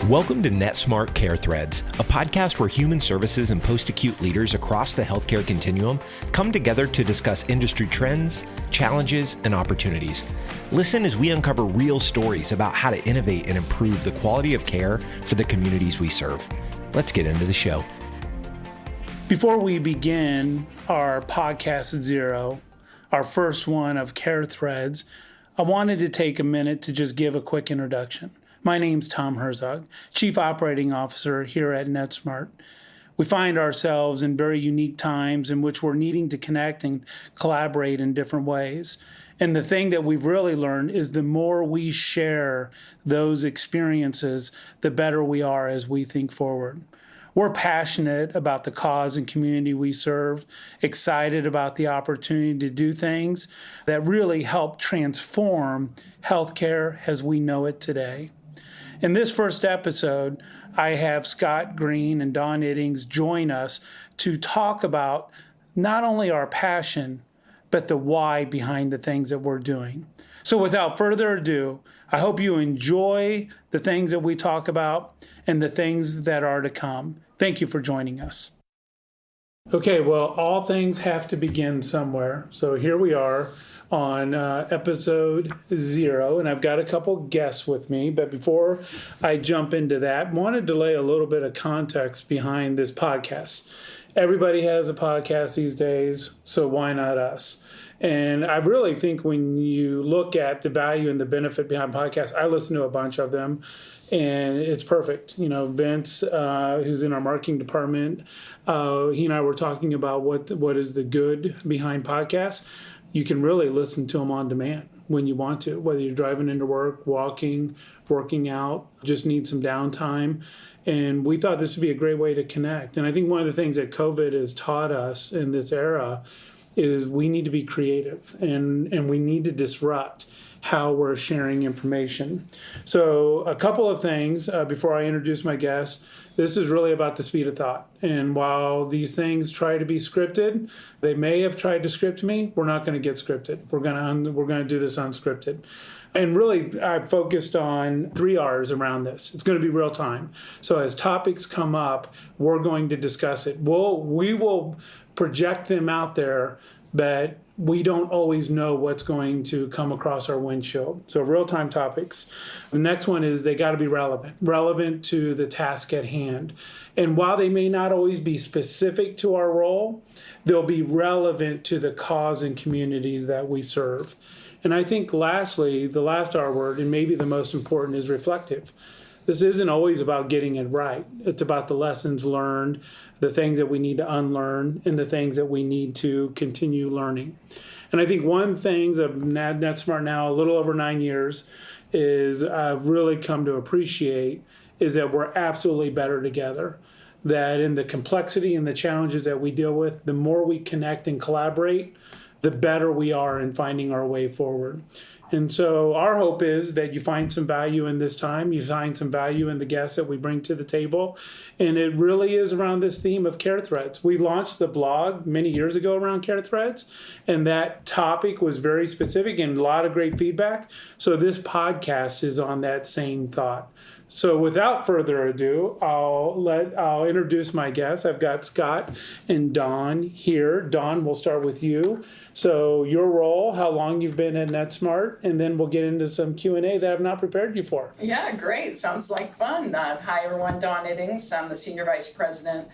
Welcome to Netsmart CareThreads, a podcast where human services and post-acute leaders across the healthcare continuum come together to discuss industry trends, challenges, and opportunities. Listen as we uncover real stories about how to innovate and improve the quality of care for the communities we serve. Let's get into the show. Before we begin our podcast zero, our first one of CareThreads, I wanted to take a minute to just give a quick introduction. My name's Tom Herzog, Chief Operating Officer here at Netsmart. We find ourselves in very unique times in which we're needing to connect and collaborate in different ways. And the thing that we've really learned is the more we share those experiences, the better we are as we think forward. We're passionate about the cause and community we serve, excited about the opportunity to do things that really help transform healthcare as we know it today. In this first episode, I have Scott Green and Dawn Iddings join us to talk about not only our passion, but the why behind the things that we're doing. So without further ado, I hope you enjoy the things that we talk about and the things that are to come. Thank you for joining us. Okay, well, all things have to begin somewhere. So here we are on episode 0, and I've got a couple guests with me. But before I jump into that, I wanted to lay a little bit of context behind this podcast. Everybody has a podcast these days, so why not us? And I really think when you look at the value and the benefit behind podcasts, I listen to a bunch of them, and it's perfect. You know, Vince, who's in our marketing department, he and I were talking about what is the good behind podcasts. You can really listen to them on demand when you want to, whether you're driving into work, walking, working out, just need some downtime. And we thought this would be a great way to connect. And I think one of the things that COVID has taught us in this era is we need to be creative and we need to disrupt how we're sharing information. So a couple of things before I introduce my guests. This is really about the speed of thought. And while these things try to be scripted, they may have tried to script me. We're not going to get scripted. We're going to do this unscripted. And really, I've focused on 3 R's around this. It's going to be real time. So as topics come up, we're going to discuss it. We will project them out there, but we don't always know what's going to come across our windshield. So real-time topics. The next one is they got to be relevant to the task at hand. And while they may not always be specific to our role, they'll be relevant to the cause and communities that we serve. And I think lastly, the last R word, and maybe the most important, is reflective. This isn't always about getting it right. It's about the lessons learned, the things that we need to unlearn, and the things that we need to continue learning. And I think one thing of Netsmart now, a little over 9 years, is I've really come to appreciate is that we're absolutely better together. That in the complexity and the challenges that we deal with, the more we connect and collaborate, the better we are in finding our way forward. And so our hope is that you find some value in this time, you find some value in the guests that we bring to the table. And it really is around this theme of CareThreads. We launched the blog many years ago around CareThreads, and that topic was very specific and a lot of great feedback. So this podcast is on that same thought. So without further ado, I'll introduce my guests. I've got Scott and Dawn here. Dawn, we'll start with you. So your role, how long you've been at Netsmart, and then we'll get into some Q&A that I've not prepared you for. Yeah, great. Sounds like fun. Hi, everyone. Dawn Iddings. I'm the Senior Vice President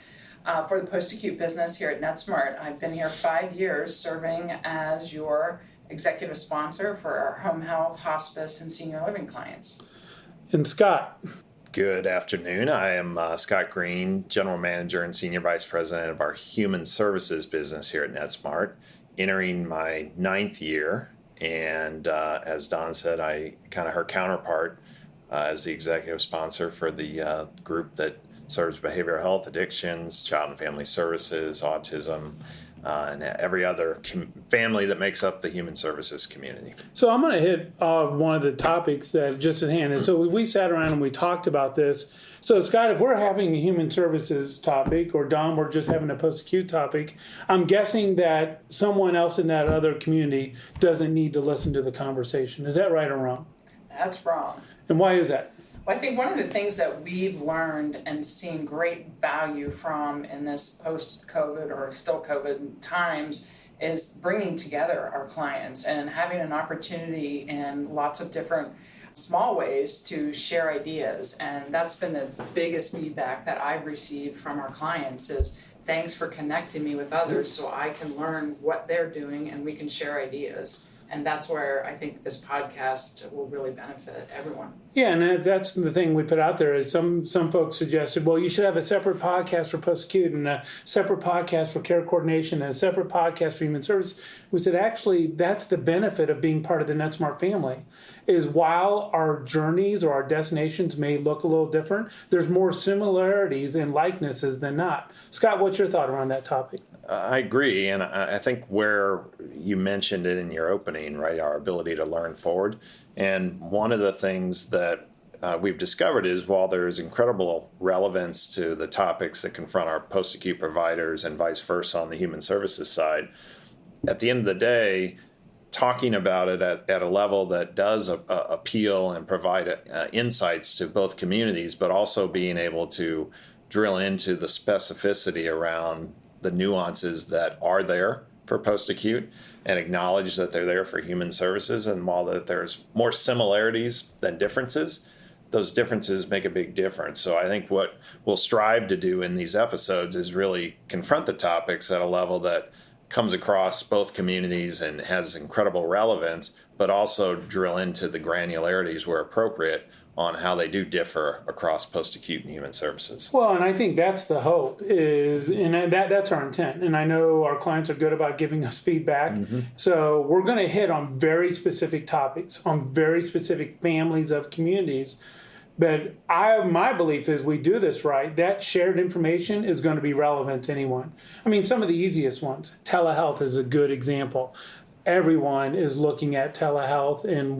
for the post-acute business here at Netsmart. I've been here 5 years serving as your executive sponsor for our home health, hospice, and senior living clients. And Scott. Good afternoon. I am Scott Green, General Manager and Senior Vice President of our Human Services business here at Netsmart, entering my 9th year. And as Dawn said, I kind of her counterpart as the executive sponsor for the group that serves behavioral health, addictions, child and family services, autism, and every other family that makes up the human services community. So I'm going to hit one of the topics that just at hand. And so we sat around and we talked about this. So Scott, if we're having a human services topic, or Dawn, we're just having a post-acute topic, I'm guessing that someone else in that other community doesn't need to listen to the conversation. Is that right or wrong? That's wrong. And why is that? Well, I think one of the things that we've learned and seen great value from in this post-COVID or still COVID times is bringing together our clients and having an opportunity in lots of different small ways to share ideas. And that's been the biggest feedback that I've received from our clients is thanks for connecting me with others so I can learn what they're doing and we can share ideas. And that's where I think this podcast will really benefit everyone. Yeah, and that's the thing we put out there is some folks suggested, well, you should have a separate podcast for post-acute and a separate podcast for care coordination and a separate podcast for human service. We said, actually, that's the benefit of being part of the Netsmart family, is while our journeys or our destinations may look a little different, there's more similarities and likenesses than not. Scott, what's your thought around that topic? I agree, and I think where you mentioned it in your opening, right, our ability to learn forward. And one of the things that we've discovered is while there is incredible relevance to the topics that confront our post-acute providers and vice versa on the human services side, at the end of the day, talking about it at a level that does appeal and provide insights to both communities, but also being able to drill into the specificity around the nuances that are there for post-acute and acknowledge that they're there for human services. And while that there's more similarities than differences, those differences make a big difference. So I think what we'll strive to do in these episodes is really confront the topics at a level that comes across both communities and has incredible relevance, but also drill into the granularities where appropriate on how they do differ across post-acute and human services. Well, and I think that's the hope and that's our intent. And I know our clients are good about giving us feedback. Mm-hmm. So we're going to hit on very specific topics, on very specific families of communities. But my belief is we do this right, that shared information is going to be relevant to anyone. I mean, some of the easiest ones, telehealth is a good example. Everyone is looking at telehealth and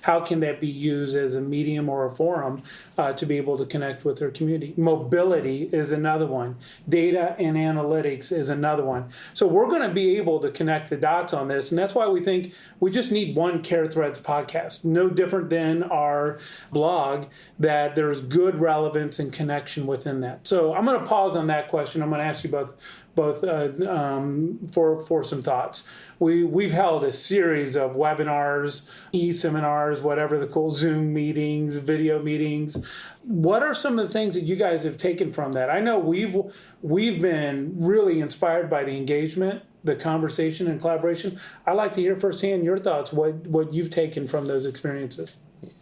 how can that be used as a medium or a forum to be able to connect with their community. Mobility is another one. Data and analytics is another one. So we're going to be able to connect the dots on this. And that's why we think we just need one CareThreads podcast. No different than our blog, that there's good relevance and connection within that. So I'm going to pause on that question. I'm going to ask you both for some thoughts. We've held a series of webinars, e-seminars, whatever the cool Zoom meetings, video meetings. What are some of the things that you guys have taken from that? I know we've been really inspired by the engagement, the conversation and collaboration. I'd like to hear firsthand your thoughts, what you've taken from those experiences.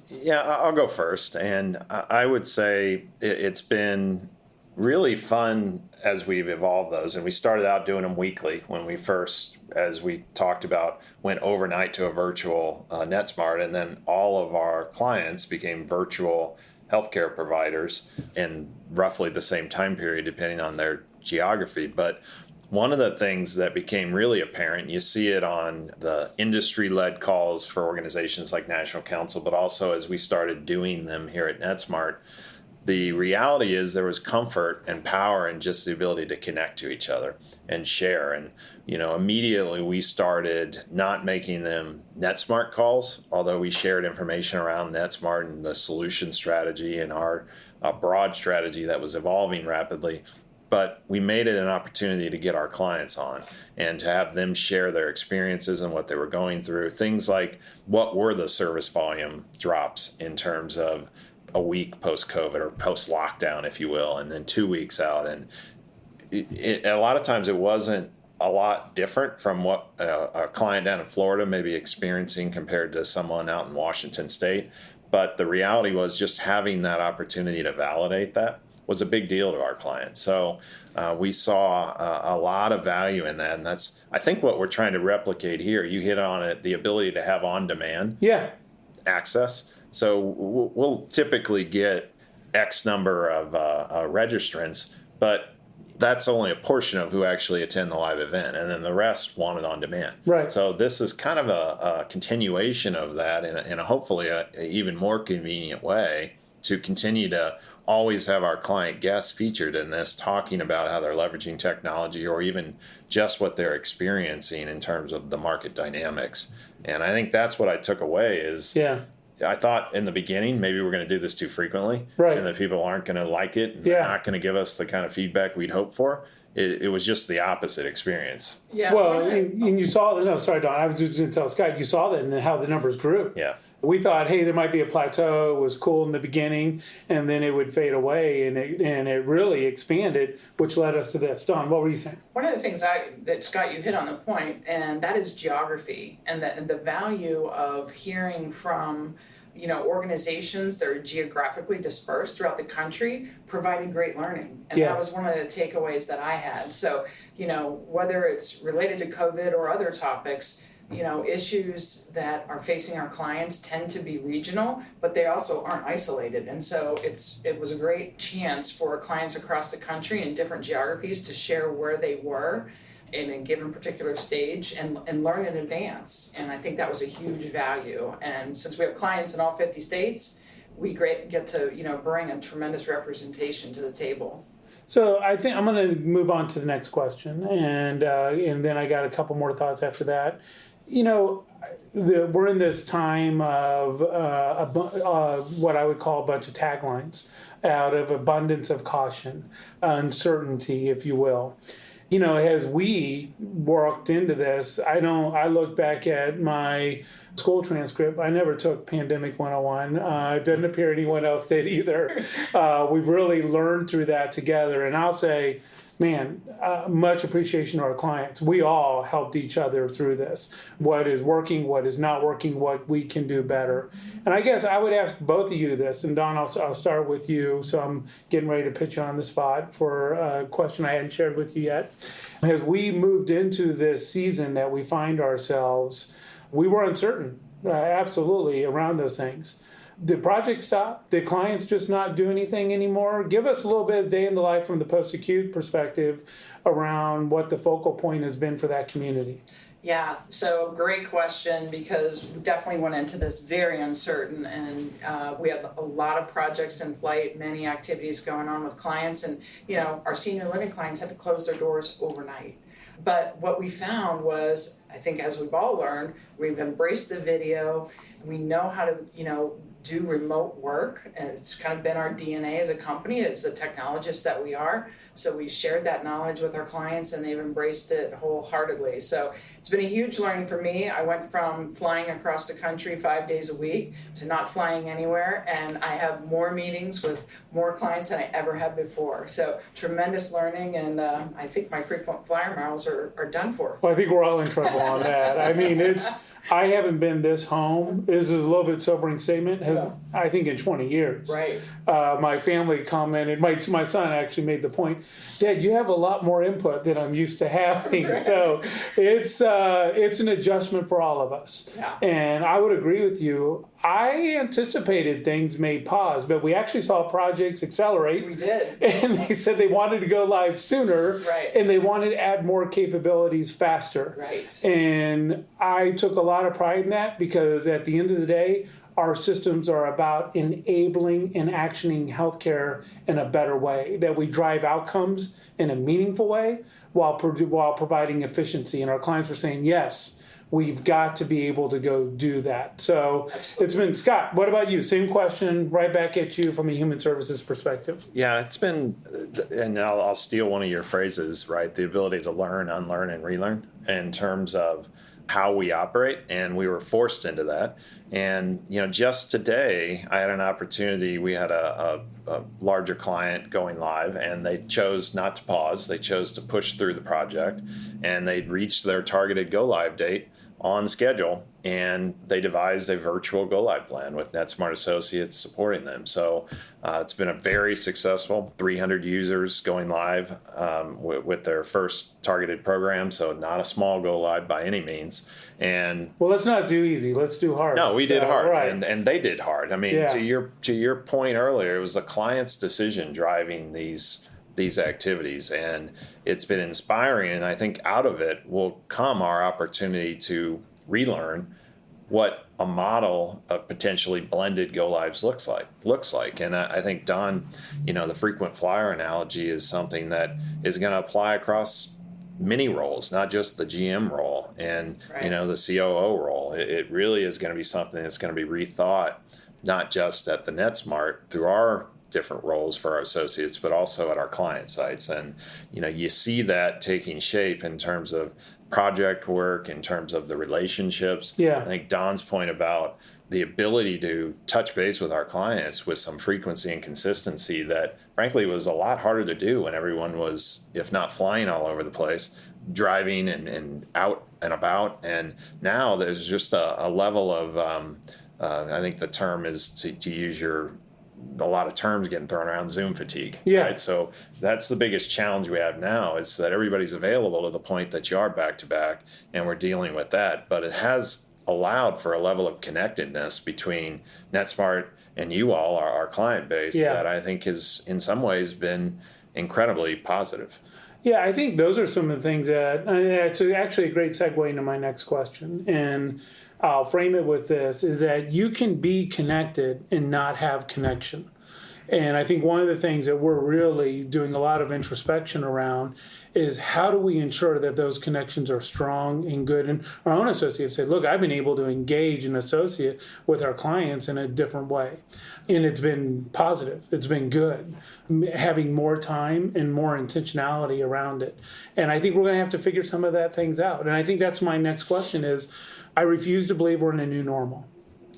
Yeah, I'll go first. And I would say it's been really fun as we've evolved those. And we started out doing them weekly when we first, as we talked about, went overnight to a virtual Netsmart. And then all of our clients became virtual healthcare providers in roughly the same time period, depending on their geography. But one of the things that became really apparent, you see it on the industry-led calls for organizations like National Council, but also as we started doing them here at Netsmart, the reality is there was comfort and power in just the ability to connect to each other and share. And, immediately we started not making them Netsmart calls, although we shared information around Netsmart and the solution strategy and our broad strategy that was evolving rapidly. But we made it an opportunity to get our clients on and to have them share their experiences and what they were going through. Things like what were the service volume drops in terms of a week post-COVID or post-lockdown, if you will, and then 2 weeks out. And a lot of times it wasn't a lot different from what a client down in Florida may be experiencing compared to someone out in Washington State. But the reality was just having that opportunity to validate that was a big deal to our clients. So we saw a lot of value in that. And that's, I think, what we're trying to replicate here. You hit on it, the ability to have on-demand access. So we'll typically get X number of registrants, but that's only a portion of who actually attend the live event. And then the rest want it on demand. Right. So this is kind of a continuation of that in a hopefully a even more convenient way to continue to always have our client guests featured in this, talking about how they're leveraging technology or even just what they're experiencing in terms of the market dynamics. And I think that's what I took away is I thought in the beginning maybe we're going to do this too frequently, right, and that people aren't going to like it and they're not going to give us the kind of feedback we'd hope for. It was just the opposite experience. Yeah. Well, and you saw, no, sorry, Don, I was just going to tell Scott, you saw that and how the numbers grew. Yeah. We thought, hey, there might be a plateau. It was cool in the beginning, and then it would fade away, and it really expanded, which led us to this. Don, what were you saying? One of the things that Scott, you hit on the point, and that is geography and the value of hearing from organizations that are geographically dispersed throughout the country, providing great learning. And that was one of the takeaways that I had. So, whether it's related to COVID or other topics, issues that are facing our clients tend to be regional, but they also aren't isolated. And so it was a great chance for clients across the country in different geographies to share where they were in a given particular stage and learn in advance. And I think that was a huge value. And since we have clients in all 50 states, we get to bring a tremendous representation to the table. So I think I'm going to move on to the next question, and then I got a couple more thoughts after that. We're in this time of what I would call a bunch of taglines out of abundance of caution, uncertainty, if you will. As we worked into this, I look back at my school transcript. I never took Pandemic 101. It doesn't appear anyone else did either. We've really learned through that together. And I'll say, man, much appreciation to our clients. We all helped each other through this. What is working, what is not working, what we can do better. And I guess I would ask both of you this, and Don, I'll start with you. So I'm getting ready to pitch you on the spot for a question I hadn't shared with you yet. As we moved into this season that we find ourselves, we were uncertain, absolutely, around those things. Did projects stop? Did clients just not do anything anymore? Give us a little bit of day in the life from the post-acute perspective around what the focal point has been for that community. Yeah, so great question, because we definitely went into this very uncertain, and we had a lot of projects in flight, many activities going on with clients, and our senior living clients had to close their doors overnight. But what we found was, I think as we've all learned, we've embraced the video, we know how to, do remote work, and it's kind of been our DNA as a company, as the technologists that we are. So we shared that knowledge with our clients, and they've embraced it wholeheartedly. So it's been a huge learning for me. I went from flying across the country 5 days a week to not flying anywhere, and I have more meetings with more clients than I ever have before. So tremendous learning, and I think my frequent flyer miles are done for. Well, I think we're all in trouble on that. I mean, I haven't been this home. This is a little bit sobering statement. I think in 20 years. Right. My family commented. My son actually made the point, Dad, you have a lot more input than I'm used to having. Right. So it's an adjustment for all of us. Yeah. And I would agree with you. I anticipated things may pause, but we actually saw projects accelerate. We did. And they said they wanted to go live sooner. Right. And they wanted to add more capabilities faster. Right. And I took a lot of pride in that, because at the end of the day, our systems are about enabling and actioning healthcare in a better way, that we drive outcomes in a meaningful way while providing efficiency. And our clients were saying, yes, we've got to be able to go do that. So It's been, Scott, what about you? Same question, right back at you from a human services perspective. Yeah, it's been, and I'll steal one of your phrases, right? The ability to learn, unlearn, and relearn in terms of how we operate, and we were forced into that. And just today I had an opportunity. We had a larger client going live, and they chose not to pause. They chose to push through the project, and they'd reached their targeted go live date on schedule, and they devised a virtual go live plan with Netsmart associates supporting them. So it's been a very successful 300 users going live with their first targeted program. So not a small go live by any means. And well, let's not do easy. Let's do hard. No, we did hard, right. and they did hard. I mean, to your point earlier, it was the client's decision driving these activities, and it's been inspiring. And I think out of it will come our opportunity to relearn what a model of potentially blended go lives looks like. And I think, Don, the frequent flyer analogy is something that is going to apply across many roles, not just the GM role and Right. the COO role. It really is going to be something that's going to be rethought, not just at the Netsmart through our different roles for our associates, but also at our client sites. And you see that taking shape in terms of project work, in terms of the relationships. Yeah. I think Dawn's point about the ability to touch base with our clients with some frequency and consistency that frankly was a lot harder to do when everyone was, if not flying all over the place, driving and out and about. And now there's just a level of, I think the term is to use a lot of terms getting thrown around, Zoom fatigue. Yeah. Right? So that's the biggest challenge we have now is that everybody's available to the point that you are back to back, and we're dealing with that. But it has allowed for a level of connectedness between Netsmart and you all, our client base, that I think has in some ways been incredibly positive. Yeah, I think those are some of the things that it's actually a great segue into my next question. And I'll frame it with this, is that you can be connected and not have connection. And I think one of the things that we're really doing a lot of introspection around is how do we ensure that those connections are strong and good? And our own associates say, look, I've been able to engage an associate with our clients in a different way. And it's been positive. It's been good. Having more time and more intentionality around it. And I think we're going to have to figure some of that things out. And I think that's my next question is, I refuse to believe we're in a new normal.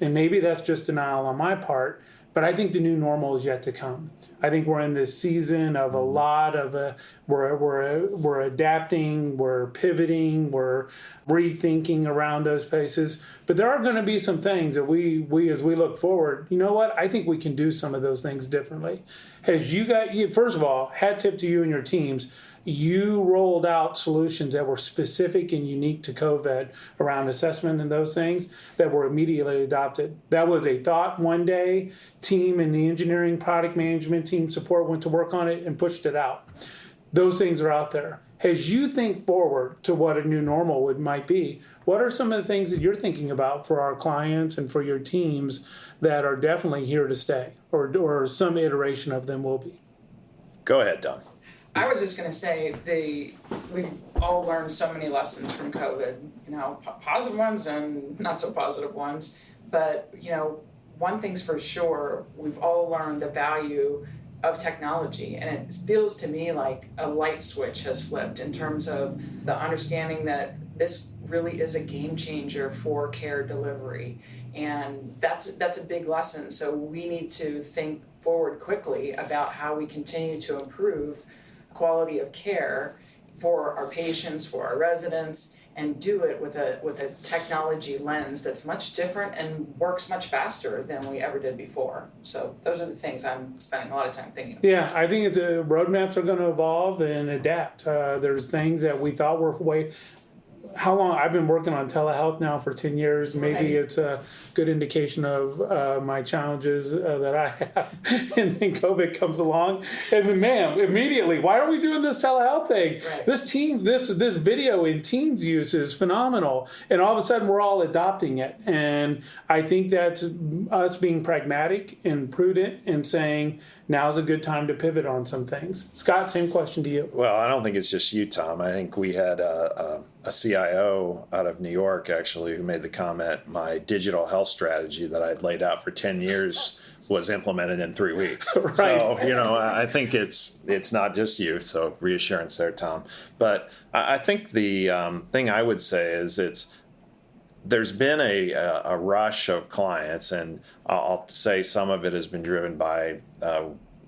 And maybe that's just denial on my part, but I think the new normal is yet to come. I think we're in this season of a lot of we're adapting, we're pivoting, we're rethinking around those places. But there are going to be some things that we as we look forward, you know what? I think we can do some of those things differently. First of all, hat tip to you and your teams. You rolled out solutions that were specific and unique to COVID around assessment and those things that were immediately adopted. That was a thought one day. Team and the engineering product management team support went to work on it and pushed it out. Those things are out there. As you think forward to what a new normal might be, what are some of the things that you're thinking about for our clients and for your teams that are definitely here to stay, or some iteration of them will be? Go ahead, Don. I was just going to say we've all learned so many lessons from COVID, positive ones and not so positive ones. But, one thing's for sure, we've all learned the value of technology. And it feels to me like a light switch has flipped in terms of the understanding that this really is a game changer for care delivery. And that's a big lesson. So we need to think forward quickly about how we continue to improve quality of care for our patients, for our residents, and do it with a technology lens that's much different and works much faster than we ever did before. So those are the things I'm spending a lot of time thinking about. Yeah, I think roadmaps are going to evolve and adapt. There's things that we thought were how long? I've been working on telehealth now for 10 years. Maybe it's a good indication of my challenges that I have. And then COVID comes along, and then, immediately, why are we doing this telehealth thing? Right. This video in Teams use is phenomenal. And all of a sudden, we're all adopting it. And I think that's us being pragmatic and prudent and saying, now's a good time to pivot on some things. Scott, same question to you. Well, I don't think it's just you, Tom. I think we had a CIO out of New York, actually, who made the comment, my digital health strategy that I'd laid out for 10 years was implemented in 3 weeks. Right. So, I think it's not just you. So reassurance there, Tom. But I think the thing I would say is there's been a rush of clients, and I'll say some of it has been driven by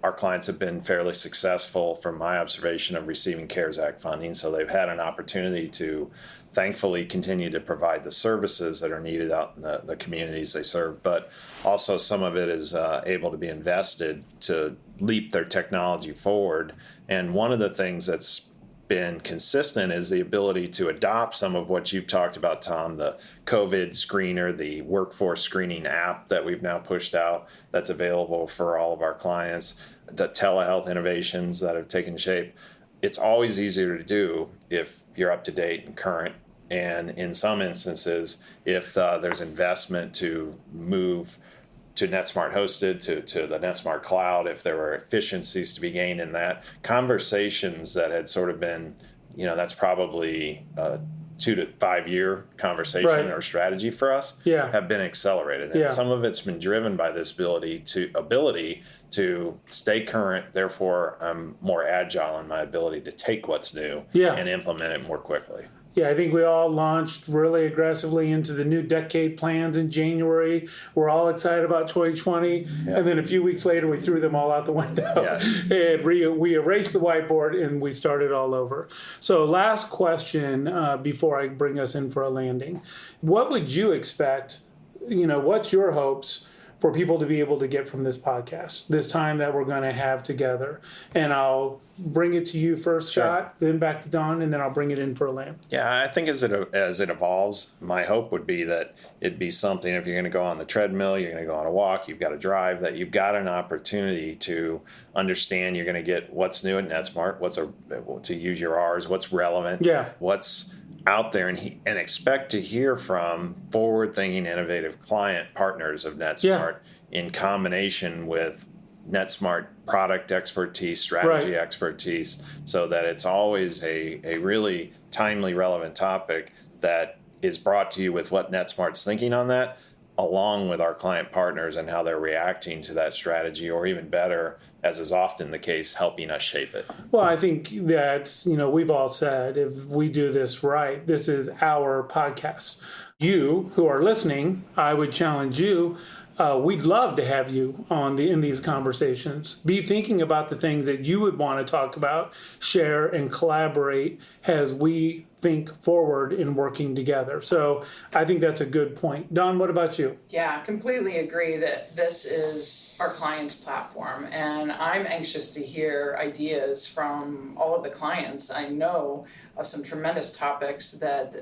our clients have been fairly successful from my observation of receiving CARES Act funding. So they've had an opportunity to thankfully continue to provide the services that are needed out in the communities they serve. But also some of it is able to be invested to leap their technology forward. And one of the things that's been consistent is the ability to adopt some of what you've talked about, Tom, the COVID screener, the workforce screening app that we've now pushed out that's available for all of our clients, the telehealth innovations that have taken shape. It's always easier to do if you're up to date and current. And in some instances, if there's investment to move to Netsmart hosted, to the Netsmart cloud, if there were efficiencies to be gained in that, conversations that had sort of been that's probably a 2 to 5 year conversation Right. or strategy for us, Yeah. have been accelerated. And Yeah. some of it's been driven by this ability to stay current. Therefore, I'm more agile in my ability to take what's new Yeah. and implement it more quickly. Yeah, I think we all launched really aggressively into the new decade plans in January. We're all excited about 2020. Yeah. And then a few weeks later, we threw them all out the window. Yes. And we erased the whiteboard and we started all over. So last question before I bring us in for a landing. What would you expect, what's your hopes for people to be able to get from this podcast, this time that we're going to have together? And I'll bring it to you first, Sure. Scott, then back to Dawn, and then I'll bring it in for a land. Yeah, I think as it evolves, my hope would be that it'd be something, if you're going to go on the treadmill, you're going to go on a walk, you've got to drive, that you've got an opportunity to understand you're going to get what's new at Netsmart, to use your R's, what's relevant, Yeah. what's out there, and expect to hear from forward-thinking, innovative client partners of Netsmart in combination with Netsmart product expertise, strategy expertise, so that it's always a really timely, relevant topic that is brought to you with what Netsmart's thinking on that, along with our client partners and how they're reacting to that strategy, or even better, as is often the case, helping us shape it. Well, I think that's, we've all said, if we do this right, this is our podcast. You who are listening, I would challenge you. We'd love to have you in these conversations. Be thinking about the things that you would want to talk about, share, and collaborate as we think forward in working together. So I think that's a good point. Dawn, what about you? Yeah, completely agree that this is our client's platform, and I'm anxious to hear ideas from all of the clients. I know of some tremendous topics that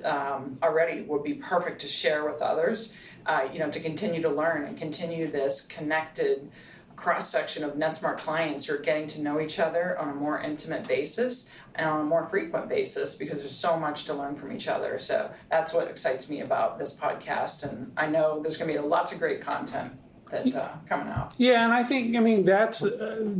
already would be perfect to share with others, to continue to learn and continue this connected cross-section of Netsmart clients who are getting to know each other on a more intimate basis and on a more frequent basis, because there's so much to learn from each other. So that's what excites me about this podcast, and I know there's going to be lots of great content that coming out. Yeah, and I think, that's,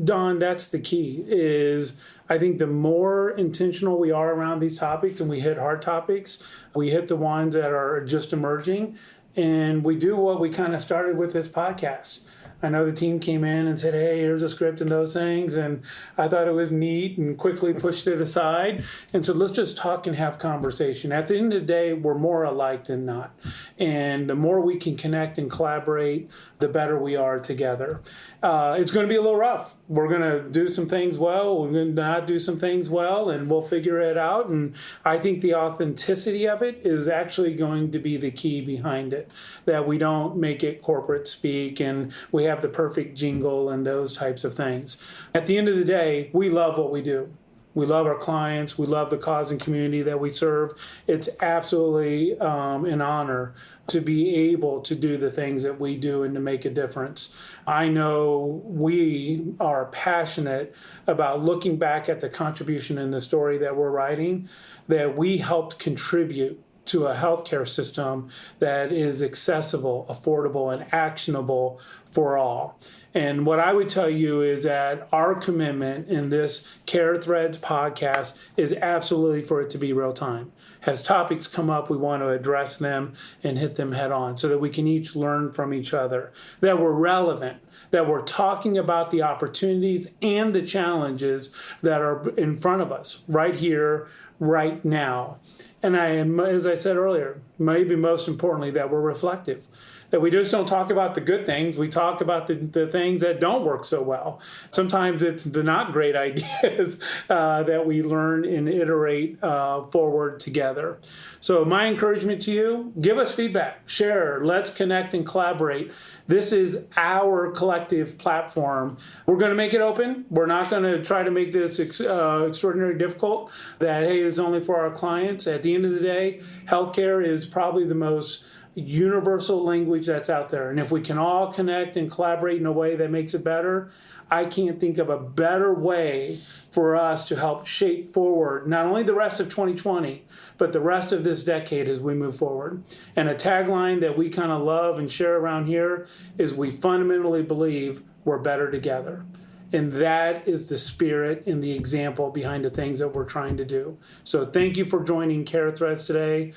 Dawn, that's the key, is I think the more intentional we are around these topics and we hit hard topics, we hit the ones that are just emerging, and we do what we kind of started with this podcast. I know the team came in and said, hey, here's a script and those things. And I thought it was neat and quickly pushed it aside. And so let's just talk and have conversation. At the end of the day, we're more alike than not. And the more we can connect and collaborate, the better we are together. It's going to be a little rough. We're going to do some things well. We're going to not do some things well, and we'll figure it out. And I think the authenticity of it is actually going to be the key behind it, that we don't make it corporate speak and we have the perfect jingle and those types of things. At the end of the day, we love what we do. We love our clients. We love the cause and community that we serve. It's absolutely an honor to be able to do the things that we do and to make a difference. I know we are passionate about looking back at the contribution in the story that we're writing, that we helped contribute to a healthcare system that is accessible, affordable, and actionable for all. And what I would tell you is that our commitment in this CareThreads podcast is absolutely for it to be real time. As topics come up, we want to address them and hit them head on so that we can each learn from each other, that we're relevant, that we're talking about the opportunities and the challenges that are in front of us right here, right now. And as I said earlier, maybe most importantly, that we're reflective, that we just don't talk about the good things. We talk about the things that don't work so well. Sometimes it's the not great ideas that we learn and iterate forward together. So my encouragement to you, give us feedback, share, let's connect and collaborate. This is our collective platform. We're going to make it open. We're not going to try to make this extraordinarily difficult, that, hey, it's only for our clients. At the end of the day, healthcare is probably the most universal language that's out there. And if we can all connect and collaborate in a way that makes it better, I can't think of a better way for us to help shape forward not only the rest of 2020, but the rest of this decade as we move forward. And a tagline that we kind of love and share around here is we fundamentally believe we're better together. And that is the spirit and the example behind the things that we're trying to do. So thank you for joining CareThreads today.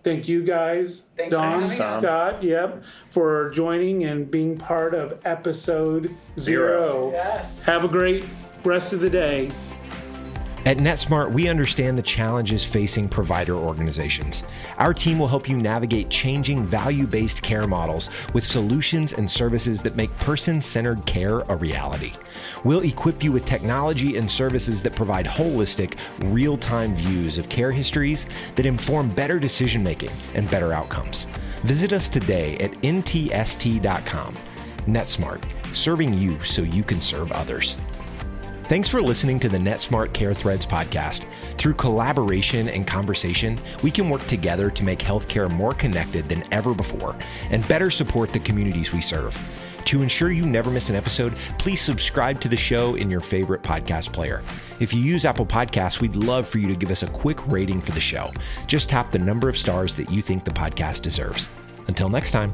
Thank you guys, Thanks for Dawn, having us. Scott, for joining and being part of episode 0. Yes. Have a great rest of the day. At Netsmart, we understand the challenges facing provider organizations. Our team will help you navigate changing value-based care models with solutions and services that make person-centered care a reality. We'll equip you with technology and services that provide holistic, real-time views of care histories that inform better decision-making and better outcomes. Visit us today at ntst.com. Netsmart, serving you so you can serve others. Thanks for listening to the Netsmart CareThreads podcast. Through collaboration and conversation, we can work together to make healthcare more connected than ever before and better support the communities we serve. To ensure you never miss an episode, please subscribe to the show in your favorite podcast player. If you use Apple Podcasts, we'd love for you to give us a quick rating for the show. Just tap the number of stars that you think the podcast deserves. Until next time.